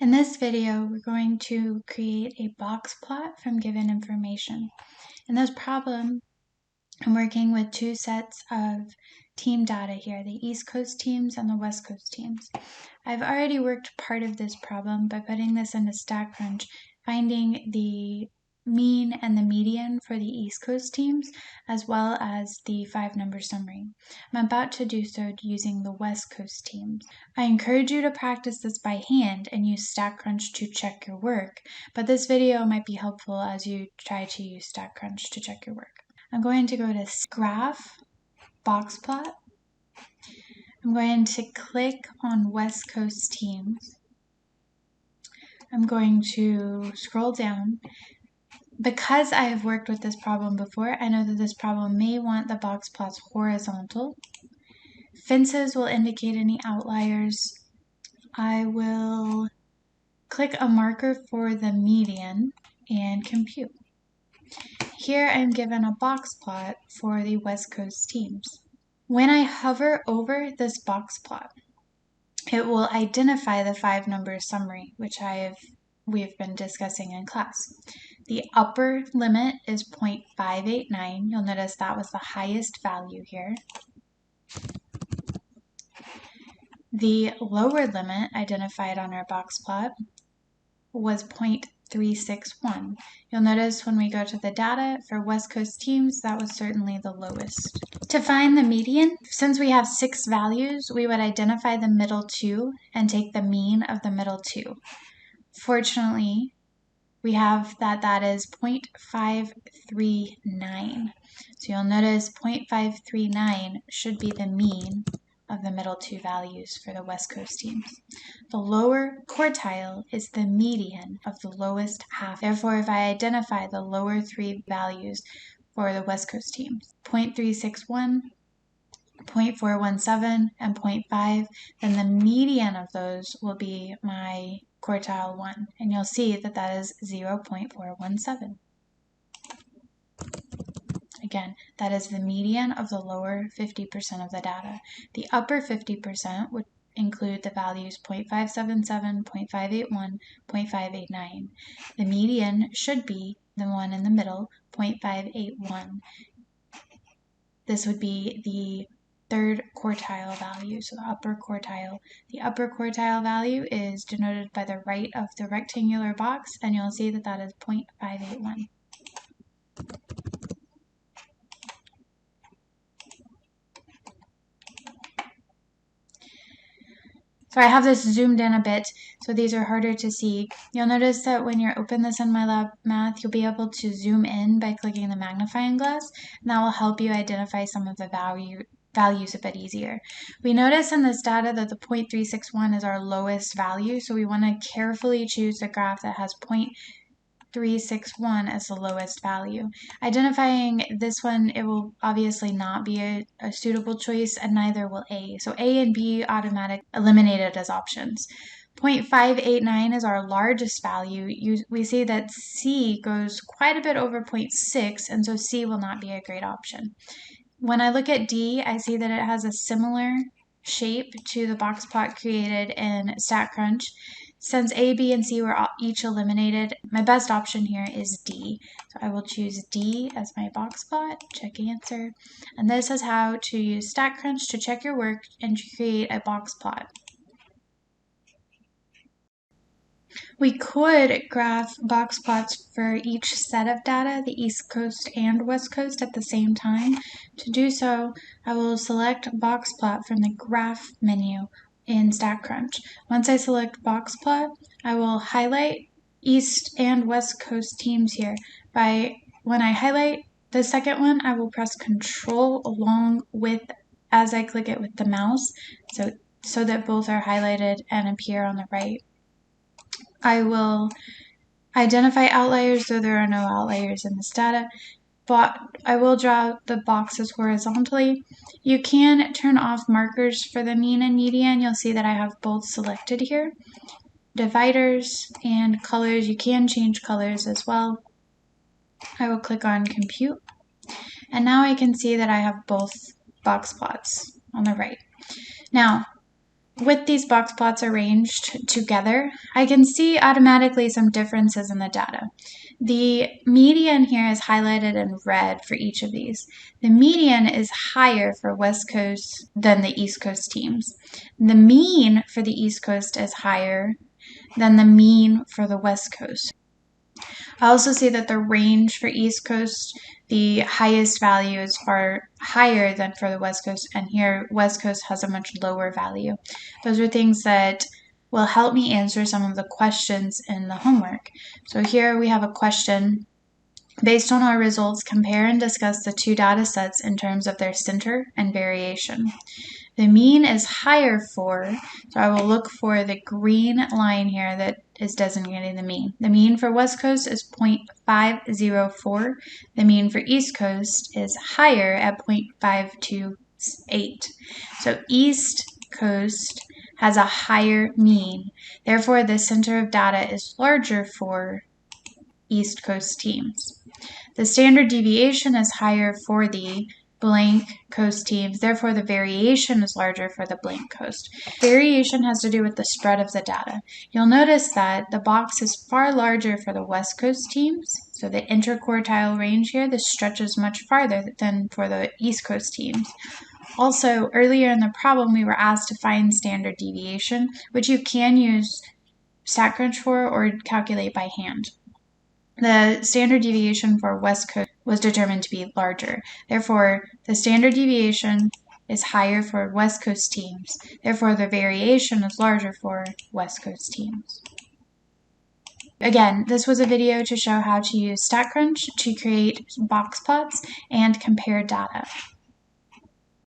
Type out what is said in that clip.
In this video, we're going to create a box plot from given information. In this problem, I'm working with two sets of team data here, the East Coast teams and the West Coast teams. I've already worked part of this problem by putting this into StatCrunch, finding the mean and the median for the East Coast teams, as well as the 5-number summary. I'm about to do so using the West Coast teams. I encourage you to practice this by hand and use StatCrunch to check your work, but this video might be helpful as you try to use StatCrunch to check your work. I'm going to go to Graph, Boxplot. I'm going to click on West Coast teams. I'm going to scroll down. Because I have worked with this problem before, I know that this problem may want the box plots horizontal. Fences will indicate any outliers. I will click a marker for the median and compute. Here I'm given a box plot for the West Coast teams. When I hover over this box plot, it will identify the 5-number summary, which we've been discussing in class. The upper limit is 0.589. You'll notice that was the highest value here. The lower limit identified on our box plot was 0.361. You'll notice when we go to the data for West Coast teams, that was certainly the lowest. To find the median, since we have 6 values, we would identify the middle 2 and take the mean of the middle 2. Fortunately, we have that is 0.539. So you'll notice 0.539 should be the mean of the middle 2 values for the West Coast teams. The lower quartile is the median of the lowest half. Therefore, if I identify the lower 3 values for the West Coast teams, 0.361, 0.417, and 0.5, then the median of those will be my quartile 1, and you'll see that that is 0.417. Again, that is the median of the lower 50% of the data. The upper 50% would include the values 0.577, 0.581, 0.589. The median should be the one in the middle, 0.581. This would be the third quartile value, so the upper quartile. The upper quartile value is denoted by the right of the rectangular box, and you'll see that that is 0.581. So I have this zoomed in a bit, so these are harder to see. You'll notice that when you're open this in MyLab Math, you'll be able to zoom in by clicking the magnifying glass, and that will help you identify some of the values a bit easier. We notice in this data that the 0.361 is our lowest value, so we want to carefully choose the graph that has 0.361 as the lowest value. Identifying this one, it will obviously not be a suitable choice, and neither will A. So A and B automatically eliminated as options. 0.589 is our largest value. We see that C goes quite a bit over 0.6, and so C will not be a great option. When I look at D, I see that it has a similar shape to the box plot created in StatCrunch. Since A, B, and C were each eliminated, my best option here is D. So I will choose D as my box plot, check answer. And this is how to use StatCrunch to check your work and to create a box plot. We could graph box plots for each set of data, the East Coast and West Coast, at the same time. To do so, I will select box plot from the graph menu in StatCrunch. Once I select box plot, I will highlight East and West Coast teams here. When I highlight the second one, I will press Control along with as I click it with the mouse, so that both are highlighted and appear on the right. I will identify outliers, though there are no outliers in this data, but I will draw the boxes horizontally. You can turn off markers for the mean and median. You'll see that I have both selected here. Dividers and colors, you can change colors as well. I will click on Compute, and now I can see that I have both box plots on the right. Now, with these box plots arranged together, I can see automatically some differences in the data. The median here is highlighted in red for each of these. The median is higher for West Coast than the East Coast teams. The mean for the East Coast is higher than the mean for the West Coast. I also see that the range for East Coast, the highest value is far higher than for the West Coast, and here West Coast has a much lower value. Those are things that will help me answer some of the questions in the homework. So here we have a question. Based on our results, compare and discuss the two data sets in terms of their center and variation. The mean is higher for, so I will look for the green line here that is designating the mean. The mean for West Coast is 0.504. The mean for East Coast is higher at 0.528. So East Coast has a higher mean. Therefore, the center of data is larger for East Coast teams. The standard deviation is higher for the blank coast teams, therefore the variation is larger for the blank coast. Variation has to do with the spread of the data. You'll notice that the box is far larger for the West Coast teams, so the interquartile range here, this stretches much farther than for the East Coast teams. Also, earlier in the problem, we were asked to find standard deviation, which you can use StatCrunch for or calculate by hand. The standard deviation for West Coast was determined to be larger. Therefore, the standard deviation is higher for West Coast teams. Therefore, the variation is larger for West Coast teams. Again, this was a video to show how to use StatCrunch to create box plots and compare data.